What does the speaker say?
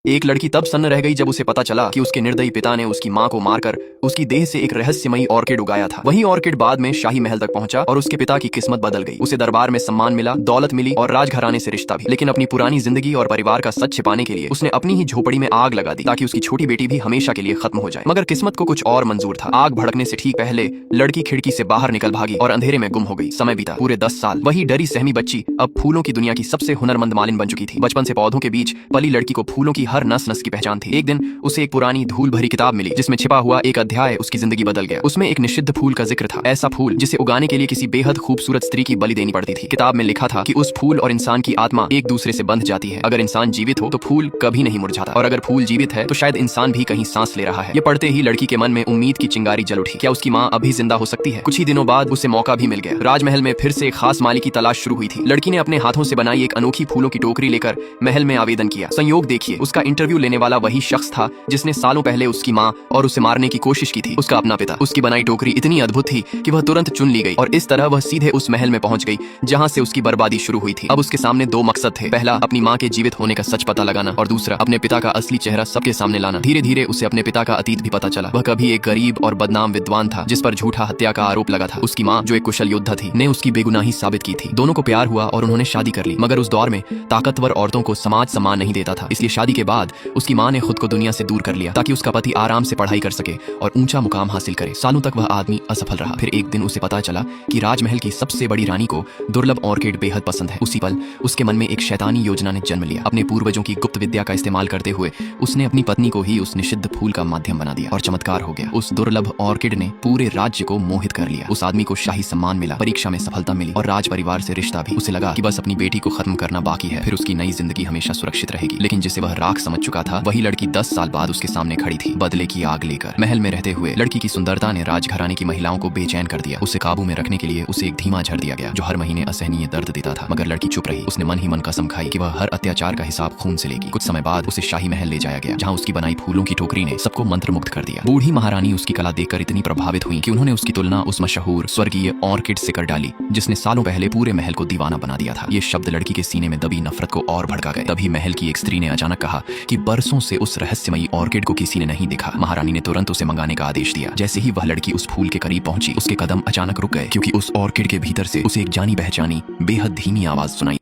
एक लड़की तब सन्न रह गई जब उसे पता चला कि उसके निर्दयी पिता ने उसकी मां को मारकर उसकी देह से एक रहस्यमयी ऑर्किड उगाया था। वही ऑर्किड बाद में शाही महल तक पहुंचा और उसके पिता की किस्मत बदल गई। उसे दरबार में सम्मान मिला, दौलत मिली और राजघराने से रिश्ता भी। लेकिन अपनी पुरानी जिंदगी और परिवार का सच छिपाने के लिए उसने अपनी ही झोपड़ी में आग लगा दी ताकि उसकी छोटी बेटी भी हमेशा के लिए खत्म हो जाए। मगर किस्मत को कुछ और मंजूर था। आग भड़कने से ठीक पहले लड़की खिड़की से बाहर निकल भागी और अंधेरे में गुम हो गई। समय बीता पूरे 10 साल। वही डरी सहमी बच्ची अब फूलों की दुनिया की सबसे हुनरमंद मालिन बन चुकी थी। बचपन से पौधों के बीच पली लड़की को फूलों की हर नस नस की पहचान थी। एक दिन उसे एक पुरानी धूल भरी किताब मिली जिसमें छिपा हुआ एक अध्याय उसकी जिंदगी बदल गया। उसमें एक निषिद्ध फूल का जिक्र था, ऐसा फूल जिसे उगाने के लिए किसी बेहद खूबसूरत स्त्री की बलि देनी पड़ती थी। किताब में लिखा था कि उस फूल और इंसान की आत्मा एक दूसरे से बंध जाती है। अगर इंसान जीवित हो तो फूल कभी नहीं मुरझाता और अगर फूल जीवित है तो शायद इंसान भी कहीं सांस ले रहा है। ये पढ़ते ही लड़की के मन में उम्मीद की चिंगारी जल उठी। क्या उसकी माँ अभी जिंदा हो सकती है? कुछ ही दिनों बाद उसे मौका भी मिल गया। राजमहल में फिर से एक खास माली की तलाश शुरू हुई थी। लड़की ने अपने हाथों से बनाई एक अनोखी फूलों की टोकरी लेकर महल में आवेदन किया। संयोग देखिए, उसका इंटरव्यू लेने वाला वही शख्स था जिसने सालों पहले उसकी माँ और उसे मारने की कोशिश की थी। उसका अपना पिता। उसकी बनाई टोकरी इतनी अद्भुत थी कि वह तुरंत चुन ली गई और इस तरह वह सीधे उस महल में पहुंच गई जहां से उसकी बर्बादी शुरू हुई थी। अब उसके सामने दो मकसद थे, पहला अपनी माँ के जीवित होने का सच पता लगाना और दूसरा अपने पिता का असली चेहरा सबके सामने लाना। धीरे धीरे उसे अपने पिता का अतीत भी पता चला। वह कभी एक गरीब और बदनाम विद्वान था जिस पर झूठा हत्या का आरोप लगा था। उसकी माँ जो एक कुशल योद्धा थी ने उसकी बेगुनाही साबित की थी। दोनों को प्यार हुआ और उन्होंने शादी कर ली। मगर उस दौर में ताकतवर औरतों को समाज सम्मान नहीं देता था, इसलिए शादी के बाद उसकी माँ ने खुद को दुनिया से दूर कर लिया ताकि उसका पति आराम से पढ़ाई कर सके और ऊंचा मुकाम हासिल करे। सालों तक वह आदमी असफल रहा। फिर एक दिन उसे पता चला कि राजमहल की सबसे बड़ी रानी को दुर्लभ ऑर्किड बेहद पसंद है। उसी पल उसके मन में एक शैतानी योजना ने जन्म लिया। अपने पूर्वजों की गुप्त विद्या का इस्तेमाल करते हुए उसने अपनी पत्नी को ही उस निषिद्ध फूल का माध्यम बना दिया और चमत्कार हो गया। उस दुर्लभ ऑर्किड ने पूरे राज्य को मोहित कर लिया। उस आदमी को शाही सम्मान मिला, परीक्षा में सफलता मिली और राज परिवार से रिश्ता भी। उसे लगा कि बस अपनी बेटी को खत्म करना बाकी है, फिर उसकी नई जिंदगी हमेशा सुरक्षित रहेगी। लेकिन जिसे वह राख समझ चुका था वही लड़की 10 साल बाद उसके सामने खड़ी थी, बदले की आग लेकर। महल में रहते हुए लड़की की सुंदरता ने राजघराने की महिलाओं को बेचैन कर दिया। उसे काबू में रखने के लिए उसे एक धीमा झड़ दिया गया जो हर महीने असहनीय दर्द देता था। मगर लड़की चुप रही। उसने मन ही मन कसम खाई कि वह हर अत्याचार का हिसाब खून से लेगी। कुछ समय बाद उसे शाही महल ले जाया गया जहाँ उसकी बनाई फूलों की टोकरी ने सबको मंत्रमुग्ध कर दिया। बूढ़ी महारानी उसकी कला देखकर इतनी प्रभावित हुई कि उन्होंने उसकी तुलना उस मशहूर स्वर्गीय ऑर्किड से कर डाली जिसने सालों पहले पूरे महल को दीवाना बना दिया था। ये शब्द लड़की के सीने में दबी नफरत को और भड़का गए। तभी महल की एक स्त्री ने अचानक कहा कि बरसों से उस रहस्यमयी ऑर्किड को किसी ने नहीं देखा। महारानी ने तुरंत उसे मंगाने का आदेश दिया। जैसे ही वह लड़की उस फूल के करीब पहुंची उसके कदम अचानक रुक गए क्योंकि उस ऑर्किड के भीतर से उसे एक जानी पहचानी बेहद धीमी आवाज सुनाई